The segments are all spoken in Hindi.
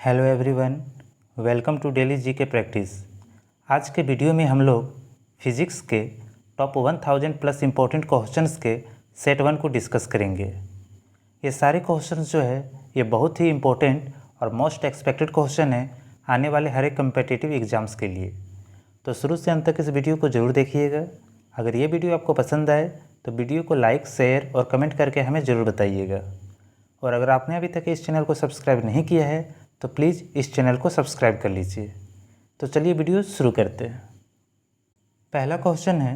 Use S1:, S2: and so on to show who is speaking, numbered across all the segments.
S1: Hello everyone, welcome to daily GK practice. आज के वीडियो में हम लोग फिज़िक्स के टॉप 1000 प्लस इम्पोर्टेंट क्वेश्चंस के सेट 1 को डिस्कस करेंगे। ये सारे क्वेश्चंस जो है ये बहुत ही इम्पोर्टेंट और मोस्ट एक्सपेक्टेड क्वेश्चन है आने वाले हर एक कम्पिटिटिव एग्ज़ाम्स के लिए। तो शुरू से अंत तक इस वीडियो को ज़रूर देखिएगा। अगर ये वीडियो आपको पसंद आए तो वीडियो को लाइक, शेयर और कमेंट करके हमें ज़रूर बताइएगा। और अगर आपने अभी तक इस चैनल को सब्सक्राइब नहीं किया है तो प्लीज़ इस चैनल को सब्सक्राइब कर लीजिए। तो चलिए वीडियो शुरू करते हैं। पहला क्वेश्चन है,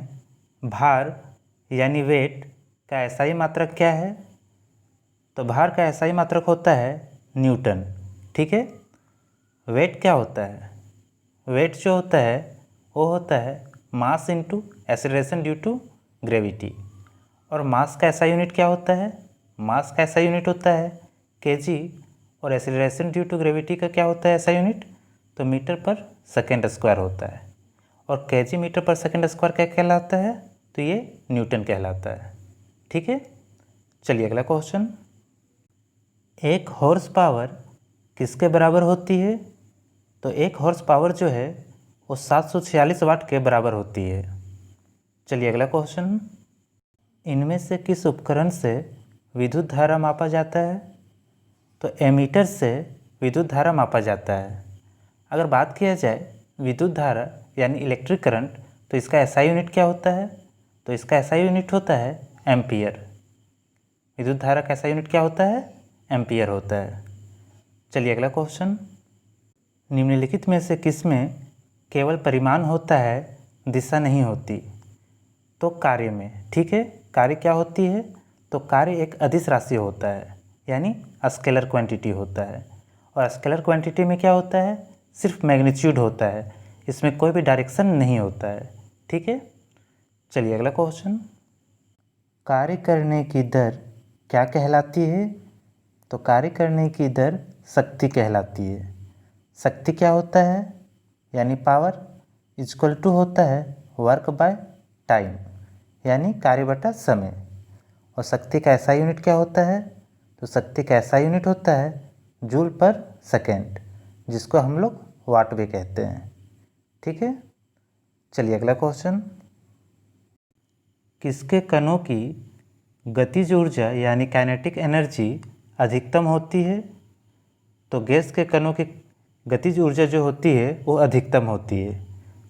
S1: भार यानी वेट का एसआई मात्रक क्या है? तो भार का एसआई मात्रक होता है न्यूटन। ठीक है। वेट क्या होता है? वेट जो होता है वो होता है mass into acceleration due to gravity. और मास का एसआई यूनिट क्या होता है? मास का एसआई यूनिट होता है केजी। और एक्सेलरेशन ड्यू टू ग्रेविटी का क्या होता है ऐसा यूनिट? तो मीटर पर सेकेंड स्क्वायर होता है। और केजी मीटर पर सेकेंड स्क्वायर क्या कहलाता है? तो ये न्यूटन कहलाता है। ठीक है। चलिए अगला क्वेश्चन, एक हॉर्स पावर किसके बराबर होती है? तो एक हॉर्स पावर जो है वो 746 वाट के बराबर होती है। चलिए अगला क्वेश्चन, इनमें से किस उपकरण से विद्युत धारा मापा जाता है? तो एमीटर से विद्युत धारा मापा जाता है। अगर बात किया जाए विद्युत धारा यानी इलेक्ट्रिक करंट, तो इसका एसआई यूनिट क्या होता है? तो इसका एसआई यूनिट होता है एम्पियर। विद्युत धारा का एसआई यूनिट क्या होता है? एम्पियर होता है। चलिए अगला क्वेश्चन, निम्नलिखित में से किसमें केवल परिमाण होता है, दिशा नहीं होती? तो कार्य में। ठीक है। कार्य क्या होती है? तो कार्य एक अदिश राशि होता है, यानी स्केलर क्वांटिटी होता है। और स्केलर क्वांटिटी में क्या होता है? सिर्फ मैग्नीट्यूड होता है, इसमें कोई भी डायरेक्शन नहीं होता है। ठीक है। चलिए अगला क्वेश्चन, कार्य करने की दर क्या कहलाती है? तो कार्य करने की दर शक्ति कहलाती है। शक्ति क्या होता है? यानी पावर इक्वल टू होता है वर्क बाय टाइम, यानी कार्य बटा समय। और शक्ति का ऐसा यूनिट क्या होता है? तो शक्ति का ऐसा यूनिट होता है जूल पर सेकेंड, जिसको हम लोग वाट भी कहते हैं। ठीक है। चलिए अगला क्वेश्चन, किसके कणों की गतिज ऊर्जा यानी काइनेटिक एनर्जी अधिकतम होती है? तो गैस के कणों की गतिज ऊर्जा जो होती है वो अधिकतम होती है।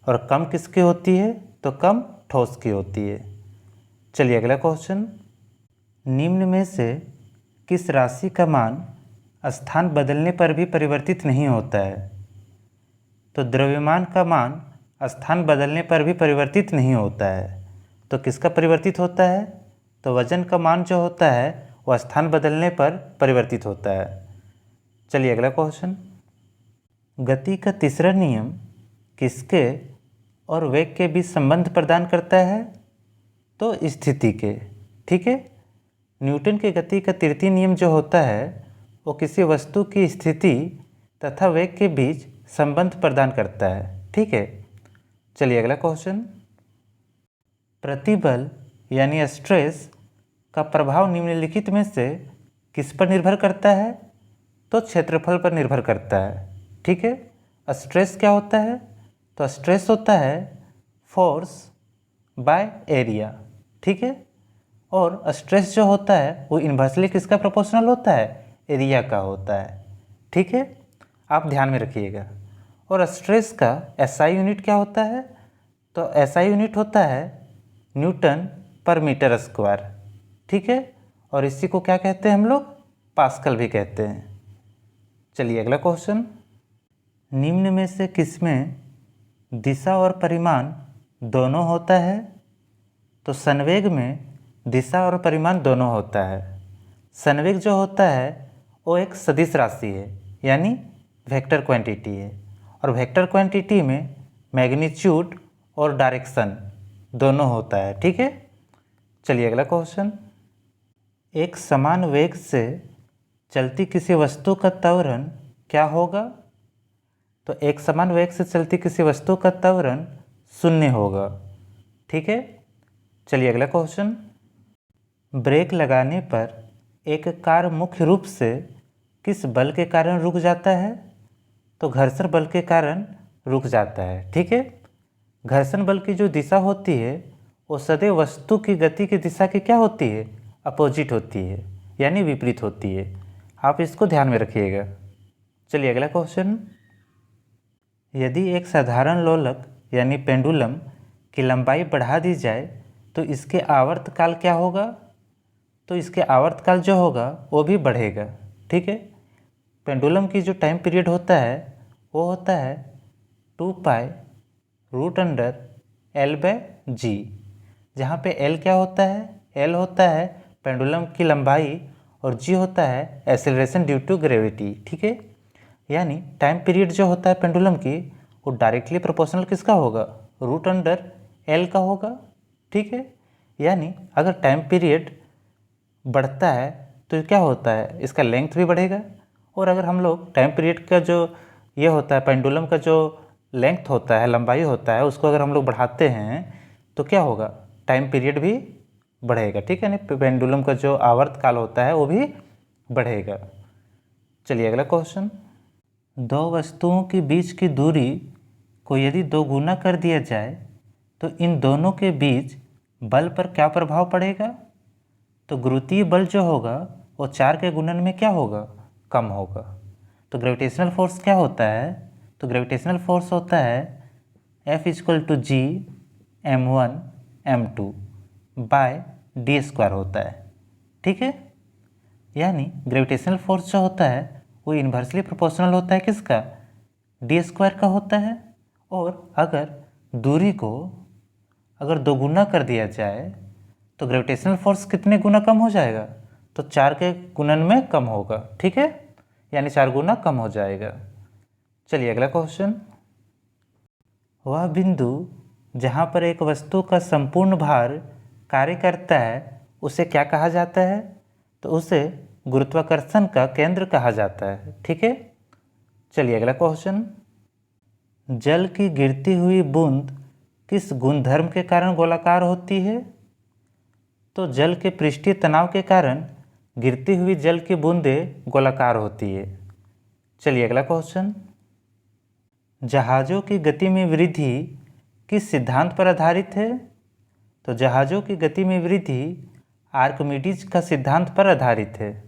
S1: और कम किसकी होती है? तो कम ठोस की होती है। चलिए अगला क्वेश्चन, निम्न में से किस राशि का मान स्थान बदलने पर भी परिवर्तित नहीं होता है? तो द्रव्यमान का मान स्थान बदलने पर भी परिवर्तित नहीं होता है। तो किसका परिवर्तित होता है? तो वजन का मान जो होता है वो स्थान बदलने पर परिवर्तित होता है। चलिए अगला क्वेश्चन, गति का तीसरा नियम किसके और वेग के बीच संबंध प्रदान करता है? तो स्थिति के। ठीक है। न्यूटन की गति का तृतीय नियम जो होता है वो किसी वस्तु की स्थिति तथा वेग के बीच संबंध प्रदान करता है। ठीक है। चलिए अगला क्वेश्चन, प्रतिबल यानी स्ट्रेस का प्रभाव निम्नलिखित में से किस पर निर्भर करता है? तो क्षेत्रफल पर निर्भर करता है। ठीक है। स्ट्रेस क्या होता है? तो स्ट्रेस होता है फोर्स बाय एरिया। ठीक है। और स्ट्रेस जो होता है वो इन्वर्सली किसका प्रोपोर्शनल होता है? एरिया का होता है। ठीक है। आप ध्यान में रखिएगा। और स्ट्रेस का एसआई यूनिट क्या होता है? तो एसआई यूनिट होता है न्यूटन पर मीटर स्क्वायर। ठीक है। और इसी को क्या कहते हैं हम लोग? पास्कल भी कहते हैं। चलिए अगला क्वेश्चन, निम्न में से किसमें दिशा और परिमाण दोनों होता है? तो संवेग में दिशा और परिमाण दोनों होता है। संवेग जो होता है वो एक सदिश राशि है, यानी वेक्टर क्वांटिटी है। और वेक्टर क्वांटिटी में मैग्नीट्यूड और डायरेक्शन दोनों होता है। ठीक है। चलिए अगला क्वेश्चन, एक समान वेग से चलती किसी वस्तु का त्वरण क्या होगा? तो एक समान वेग से चलती किसी वस्तु का त्वरण 0 होगा। ठीक है। चलिए अगला क्वेश्चन, ब्रेक लगाने पर एक कार मुख्य रूप से किस बल के कारण रुक जाता है? तो घर्षण बल के कारण रुक जाता है। ठीक है, घर्षण बल की जो दिशा होती है वो सदैव वस्तु की गति की दिशा की क्या होती है, अपोजिट होती है, यानी विपरीत होती है। आप इसको ध्यान में रखिएगा। चलिए अगला क्वेश्चन। यदि एक साधारण लोलक यानी पेंडुलम की लंबाई बढ़ा दी जाए तो इसके आवर्तकाल क्या होगा? तो इसके आवर्तकाल जो होगा वो भी बढ़ेगा। ठीक है, पेंडुलम की जो टाइम पीरियड होता है वो होता है 2π√L/g, जहाँ पे L क्या होता है? L होता है पेंडुलम की लंबाई और G होता है एक्सेलरेशन ड्यू टू ग्रेविटी। ठीक है, यानी टाइम पीरियड जो होता है पेंडुलम की वो डायरेक्टली प्रोपोर्शनल किसका होगा? √L का होगा। ठीक है, यानी अगर टाइम पीरियड बढ़ता है तो क्या होता है, इसका लेंथ भी बढ़ेगा। और अगर हम लोग टाइम पीरियड का जो ये होता है पेंडुलम का जो लेंथ होता है, लंबाई होता है, उसको अगर हम लोग बढ़ाते हैं तो क्या होगा, टाइम पीरियड भी बढ़ेगा। ठीक है, ना पेंडुलम का जो आवर्तकाल होता है वो भी बढ़ेगा। चलिए अगला क्वेश्चन। दो वस्तुओं के बीच की दूरी को यदि 2 गुना कर दिया जाए तो इन दोनों के बीच बल पर क्या प्रभाव पड़ेगा? तो गुरुत्वीय बल जो होगा वो 4 के गुणन में क्या होगा, कम होगा। तो ग्रेविटेशनल फोर्स क्या होता है? तो ग्रेविटेशनल फोर्स होता है F=G(m1m2)/d² होता है। ठीक है, यानी ग्रेविटेशनल फोर्स जो होता है वो इन्वर्सली प्रोपोर्शनल होता है किसका, d² का होता है। और अगर दूरी को अगर 2 गुना कर दिया जाए तो ग्रेविटेशनल फोर्स कितने गुना कम हो जाएगा, तो 4 के गुणन में कम होगा। ठीक है, यानी 4 गुना कम हो जाएगा। चलिए अगला क्वेश्चन। वह बिंदु जहाँ पर एक वस्तु का संपूर्ण भार कार्य करता है उसे क्या कहा जाता है? तो उसे गुरुत्वाकर्षण का केंद्र कहा जाता है। ठीक है, चलिए अगला क्वेश्चन। जल की गिरती हुई बूंद किस गुणधर्म के कारण गोलाकार होती है? तो जल के पृष्ठीय तनाव के कारण गिरती हुई जल की बूंदें गोलाकार होती है। चलिए अगला क्वेश्चन। जहाज़ों की गति में वृद्धि किस सिद्धांत पर आधारित है? तो जहाज़ों की गति में वृद्धि आर्किमिडीज का सिद्धांत पर आधारित है।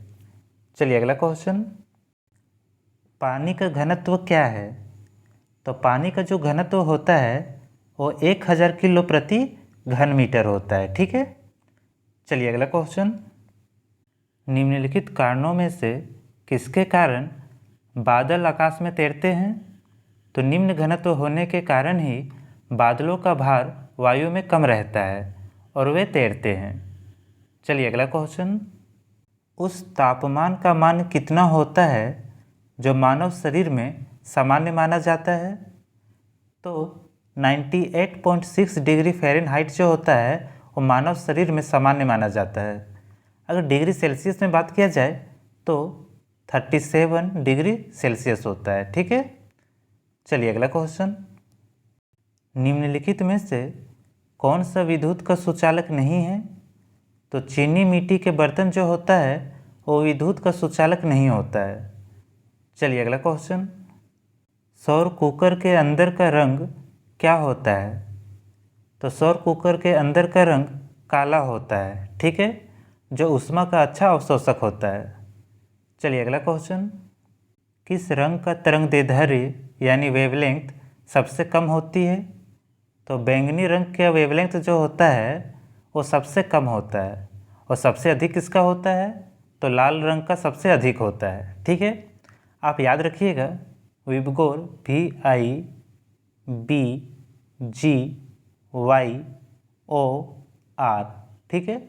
S1: चलिए अगला क्वेश्चन। पानी का घनत्व क्या है? तो पानी का जो घनत्व होता है वो 1000 किलो प्रति घन मीटर होता है। ठीक है, चलिए अगला क्वेश्चन। निम्नलिखित कारणों में से किसके कारण बादल आकाश में तैरते हैं? तो निम्न घनत्व होने के कारण ही बादलों का भार वायु में कम रहता है और वे तैरते हैं। चलिए अगला क्वेश्चन। उस तापमान का मान कितना होता है जो मानव शरीर में सामान्य माना जाता है? तो 98.6 डिग्री फ़ारेनहाइट जो होता है वो मानव शरीर में सामान्य माना जाता है। अगर डिग्री सेल्सियस में बात किया जाए तो 37 डिग्री सेल्सियस होता है। ठीक है, चलिए अगला क्वेश्चन। निम्नलिखित में से कौन सा विद्युत का सुचालक नहीं है? तो चीनी मिट्टी के बर्तन जो होता है वो विद्युत का सुचालक नहीं होता है। चलिए अगला क्वेश्चन। सौर कुकर के अंदर का रंग क्या होता है? तो सौर कुकर के अंदर का रंग काला होता है। ठीक है, जो ऊष्मा का अच्छा अवशोषक होता है। चलिए अगला क्वेश्चन। किस रंग का तरंगदैर्ध्य यानी वेवलेंथ सबसे कम होती है? तो बैंगनी रंग का वेवलेंथ जो होता है वो सबसे कम होता है और सबसे अधिक किसका होता है? तो लाल रंग का सबसे अधिक होता है। ठीक है, आप याद रखिएगा विबगोर VIBGYOR। ठीक है,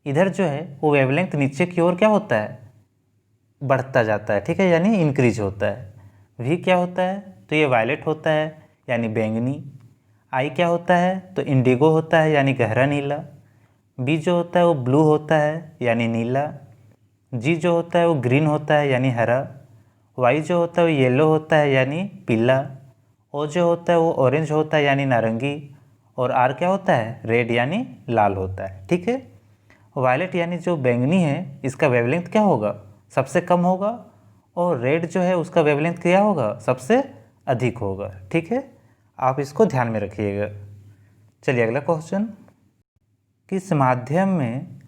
S1: इधर जो है वो वेवलेंथ नीचे की ओर क्या होता है, बढ़ता जाता है। ठीक है, यानी इंक्रीज होता है। V क्या होता है? तो ये वायलेट होता है यानी बैंगनी। I क्या होता है? तो इंडिगो होता है यानी गहरा नीला। B जो होता है वो ब्लू होता है यानी नीला। G जो होता है वो ग्रीन होता है यानी हरा। Y जो होता है वो येलो होता है यानी पीला। O जो होता है वो ऑरेंज होता है यानी नारंगी। और R क्या होता है? रेड यानी लाल होता है। ठीक है, वायलेट यानी जो बैंगनी है इसका वेवलेंथ क्या होगा? सबसे कम होगा। और रेड जो है उसका वेवलेंथ क्या होगा, सबसे अधिक होगा। ठीक है, आप इसको ध्यान में रखिएगा। चलिए अगला क्वेश्चन, किस माध्यम में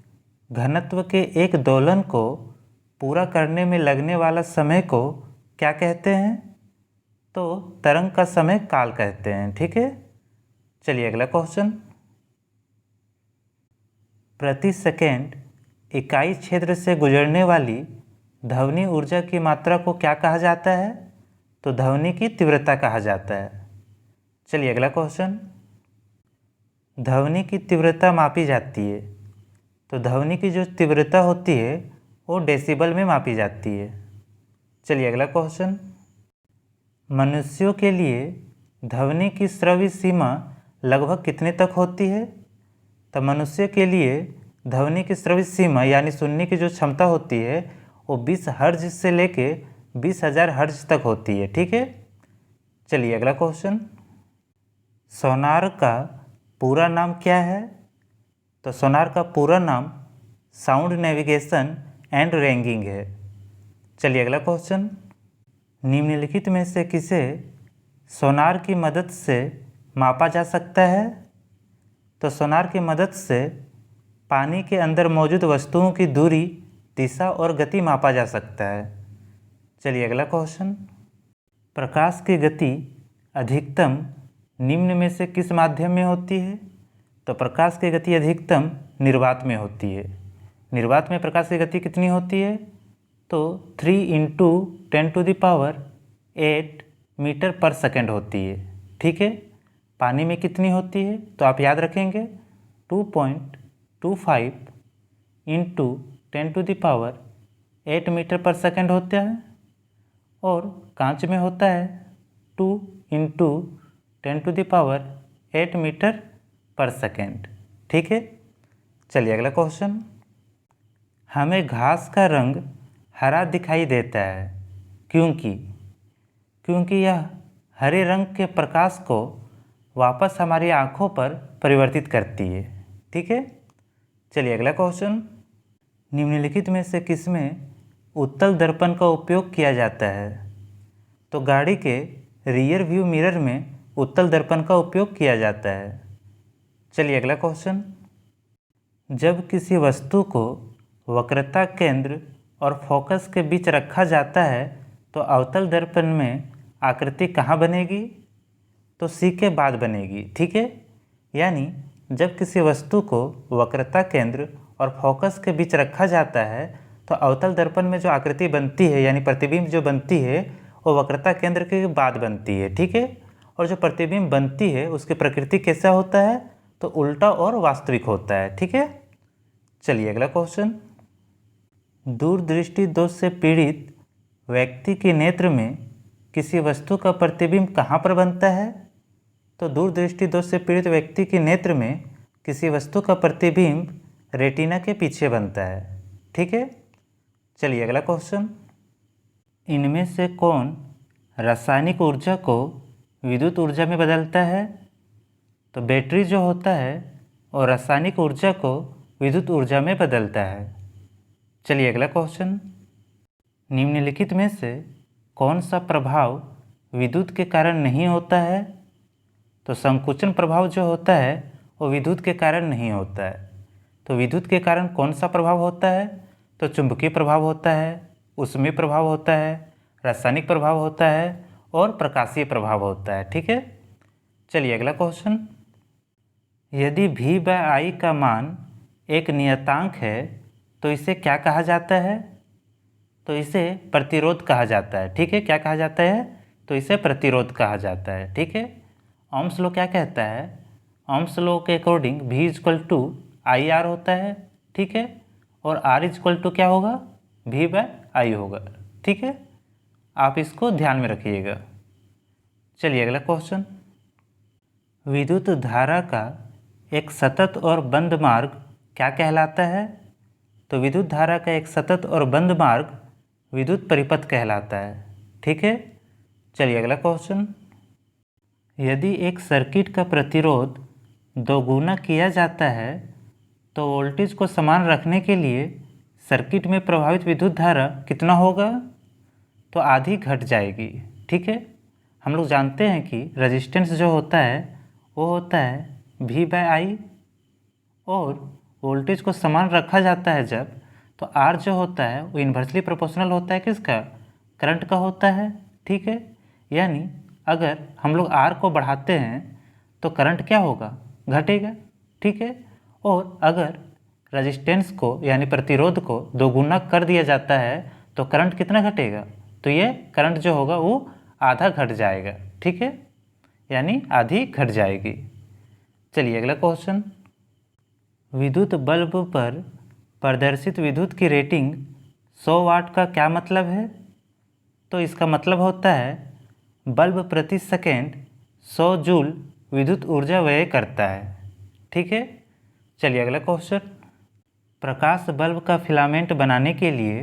S1: घनत्व के एक दोलन को पूरा करने में लगने वाला समय को क्या कहते हैं? तो तरंग का समय काल कहते हैं। ठीक है, चलिए अगला क्वेश्चन, प्रति सेकेंड इकाई क्षेत्र से गुजरने वाली ध्वनि ऊर्जा की मात्रा को क्या कहा जाता है? तो ध्वनि की तीव्रता कहा जाता है। चलिए अगला क्वेश्चन, ध्वनि की तीव्रता मापी जाती है, तो ध्वनि की जो तीव्रता होती है वो डेसिबल में मापी जाती है। चलिए अगला क्वेश्चन, मनुष्यों के लिए ध्वनि की श्रव्य सीमा लगभग कितने तक होती है? तो मनुष्य के लिए ध्वनि की श्रव्य सीमा यानी सुनने की जो क्षमता होती है वो 20 हर्ट्ज से लेके 20,000 हर्ट्ज तक होती है। ठीक है, चलिए अगला क्वेश्चन, सोनार का पूरा नाम क्या है? तो सोनार का पूरा नाम साउंड नेविगेशन एंड रैंकिंग है। चलिए अगला क्वेश्चन, निम्नलिखित में से किसे सोनार की मदद से मापा जा सकता है? तो सोनार की मदद से पानी के अंदर मौजूद वस्तुओं की दूरी, दिशा और गति मापा जा सकता है। चलिए अगला क्वेश्चन, प्रकाश की गति अधिकतम निम्न में से किस माध्यम में होती है? तो प्रकाश की गति अधिकतम निर्वात में होती है। निर्वात में प्रकाश की गति कितनी होती है? तो 3 × 10⁸ मीटर पर सेकेंड होती है। ठीक है, पानी में कितनी होती है? तो आप याद रखेंगे 2.25 × 10⁸ मीटर पर सेकेंड होता है, और कांच में होता है 2 × 10⁸ मीटर पर सेकेंड। ठीक है, चलिए अगला क्वेश्चन, हमें घास का रंग हरा दिखाई देता है क्योंकि यह हरे रंग के प्रकाश को वापस हमारी आँखों पर परिवर्तित करती है। ठीक है, चलिए अगला क्वेश्चन, निम्नलिखित में से किसमें उत्तल दर्पण का उपयोग किया जाता है? तो गाड़ी के रियर व्यू मिरर में उत्तल दर्पण का उपयोग किया जाता है। चलिए अगला क्वेश्चन, जब किसी वस्तु को वक्रता केंद्र और फोकस के बीच रखा जाता है तो अवतल दर्पण में आकृति कहाँ बनेगी? तो सी के बाद बनेगी। ठीक है, यानी जब किसी वस्तु को वक्रता केंद्र और फोकस के बीच रखा जाता है तो अवतल दर्पण में जो आकृति बनती है यानी प्रतिबिंब जो बनती है वो वक्रता केंद्र के बाद बनती है। ठीक है, और जो प्रतिबिंब बनती है उसकी प्रकृति कैसा होता है? तो उल्टा और वास्तविक होता है। ठीक है, चलिए अगला क्वेश्चन, दूरदृष्टि दोष से पीड़ित व्यक्ति के नेत्र में किसी वस्तु का प्रतिबिंब कहाँ पर बनता है? तो दूरदृष्टि दोष से पीड़ित व्यक्ति के नेत्र में किसी वस्तु का प्रतिबिंब रेटिना के पीछे बनता है। ठीक है, चलिए अगला क्वेश्चन, इनमें से कौन रासायनिक ऊर्जा को विद्युत ऊर्जा में बदलता है? तो बैटरी जो होता है और रासायनिक ऊर्जा को विद्युत ऊर्जा में बदलता है। चलिए अगला क्वेश्चन, निम्नलिखित में से कौन सा प्रभाव विद्युत के कारण नहीं होता है? तो संकुचन प्रभाव जो होता है वो विद्युत के कारण नहीं होता है। तो विद्युत के कारण कौन सा प्रभाव होता है? तो चुंबकीय प्रभाव होता है, ऊष्मीय प्रभाव होता है, रासायनिक प्रभाव होता है और प्रकाशीय प्रभाव होता है। ठीक है, चलिए अगला क्वेश्चन, यदि V/I का मान एक नियतांक है तो इसे क्या कहा जाता है? तो इसे प्रतिरोध कहा जाता है। ठीक है, क्या कहा जाता है? तो इसे प्रतिरोध कहा जाता है। ठीक है, ओम्स लॉ क्या कहता है? ओम्स लॉ के अकॉर्डिंग V = IR होता है। ठीक है, और R = क्या होगा? V/I होगा। ठीक है, आप इसको ध्यान में रखिएगा। चलिए अगला क्वेश्चन, विद्युत धारा का एक सतत और बंद मार्ग क्या कहलाता है? तो विद्युत धारा का एक सतत और बंद मार्ग विद्युत परिपथ कहलाता है। ठीक है, चलिए अगला क्वेश्चन, यदि एक सर्किट का प्रतिरोध दोगुना किया जाता है तो वोल्टेज को समान रखने के लिए सर्किट में प्रवाहित विद्युत धारा कितना होगा? तो आधी घट जाएगी। ठीक है, हम लोग जानते हैं कि रेजिस्टेंस जो होता है वो होता है V/I, और वोल्टेज को समान रखा जाता है जब, तो R जो होता है वो इन्वर्सली प्रोपोर्शनल होता है किसका, करंट का होता है। ठीक है, यानी अगर हम लोग R को बढ़ाते हैं तो करंट क्या होगा, घटेगा। ठीक है, और अगर रेजिस्टेंस को यानी प्रतिरोध को दोगुना कर दिया जाता है तो करंट कितना घटेगा, तो ये करंट जो होगा वो आधा घट जाएगा। ठीक है, यानी आधी घट जाएगी। चलिए अगला क्वेश्चन, विद्युत बल्ब पर प्रदर्शित विद्युत की रेटिंग 100 वाट का क्या मतलब है। तो इसका मतलब होता है बल्ब प्रति सेकेंड 100 जूल विद्युत ऊर्जा व्यय करता है। ठीक है, चलिए अगला क्वेश्चन, प्रकाश बल्ब का फिलामेंट बनाने के लिए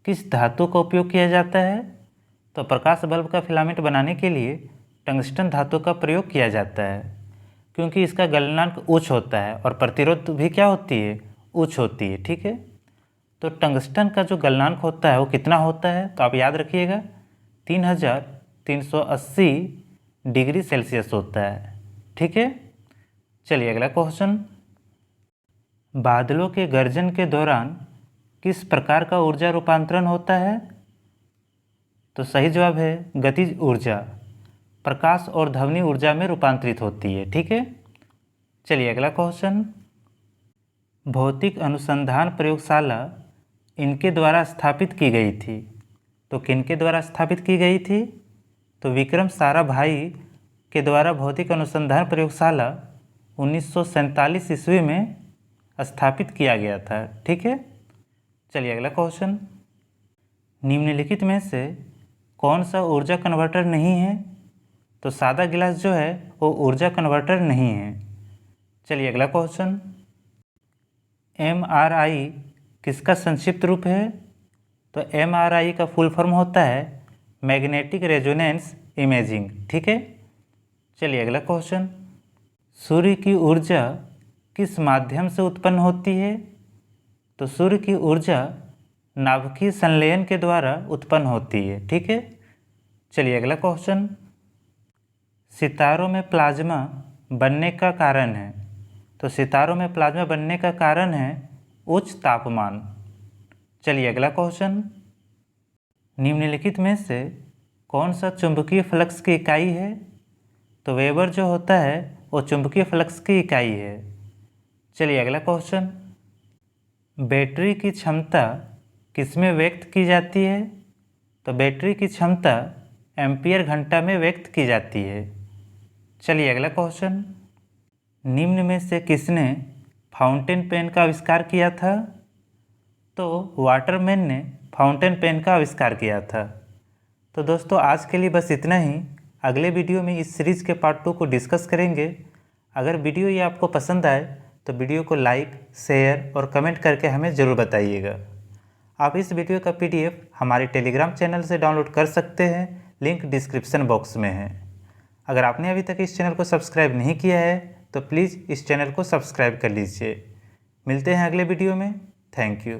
S1: किस धातु का उपयोग किया जाता है। तो प्रकाश बल्ब का फिलामेंट बनाने के लिए टंगस्टन धातु का प्रयोग किया जाता है, क्योंकि इसका गलनांक उच्च होता है और प्रतिरोध भी क्या होती है, उच्च होती है। ठीक है, तो टंगस्टन का जो गलनांक होता है वो कितना होता है, तो आप याद रखिएगा 3380 डिग्री सेल्सियस होता है। ठीक है, चलिए अगला क्वेश्चन, बादलों के गर्जन के दौरान किस प्रकार का ऊर्जा रूपांतरण होता है। तो सही जवाब है गतिज ऊर्जा, प्रकाश और ध्वनि ऊर्जा में रूपांतरित होती है। ठीक है, चलिए अगला क्वेश्चन, भौतिक अनुसंधान प्रयोगशाला इनके द्वारा स्थापित की गई थी। तो किनके द्वारा स्थापित की गई थी, तो विक्रम साराभाई के द्वारा भौतिक अनुसंधान प्रयोगशाला 1947 ईस्वी में स्थापित किया गया था। ठीक है, चलिए अगला क्वेश्चन, निम्नलिखित में से कौन सा ऊर्जा कन्वर्टर नहीं है। तो सादा गिलास जो है वो ऊर्जा कन्वर्टर नहीं है। चलिए अगला क्वेश्चन, MRI किसका संक्षिप्त रूप है। तो MRI का फुल फॉर्म होता है मैग्नेटिक रेजोनेंस इमेजिंग। ठीक है, चलिए अगला क्वेश्चन, सूर्य की ऊर्जा किस माध्यम से उत्पन्न होती है। तो सूर्य की ऊर्जा नाभिकीय संलयन के द्वारा उत्पन्न होती है। ठीक है, चलिए अगला क्वेश्चन, सितारों में प्लाज्मा बनने का कारण है। तो सितारों में प्लाज्मा बनने का कारण है उच्च तापमान। चलिए अगला क्वेश्चन, निम्नलिखित में से कौन सा चुंबकीय फ्लक्स की इकाई है। तो वेबर जो होता है वो चुंबकीय फ्लक्स की इकाई है। चलिए अगला क्वेश्चन, बैटरी की क्षमता किसमें व्यक्त की जाती है। तो बैटरी की क्षमता एम्पियर घंटा में व्यक्त की जाती है। चलिए अगला क्वेश्चन, निम्न में से किसने फाउंटेन पेन का आविष्कार किया था। तो वाटरमैन ने फाउंटेन पेन का आविष्कार किया था। तो दोस्तों आज के लिए बस इतना ही। अगले वीडियो में इस सीरीज़ के पार्ट 2 को डिस्कस करेंगे। अगर वीडियो ये आपको पसंद आए तो वीडियो को लाइक, शेयर और कमेंट करके हमें ज़रूर बताइएगा। आप इस वीडियो का PDF हमारे टेलीग्राम चैनल से डाउनलोड कर सकते हैं, लिंक डिस्क्रिप्शन बॉक्स में है। अगर आपने अभी तक इस चैनल को सब्सक्राइब नहीं किया है तो प्लीज़ इस चैनल को सब्सक्राइब कर लीजिए। मिलते हैं अगले वीडियो में। Thank you.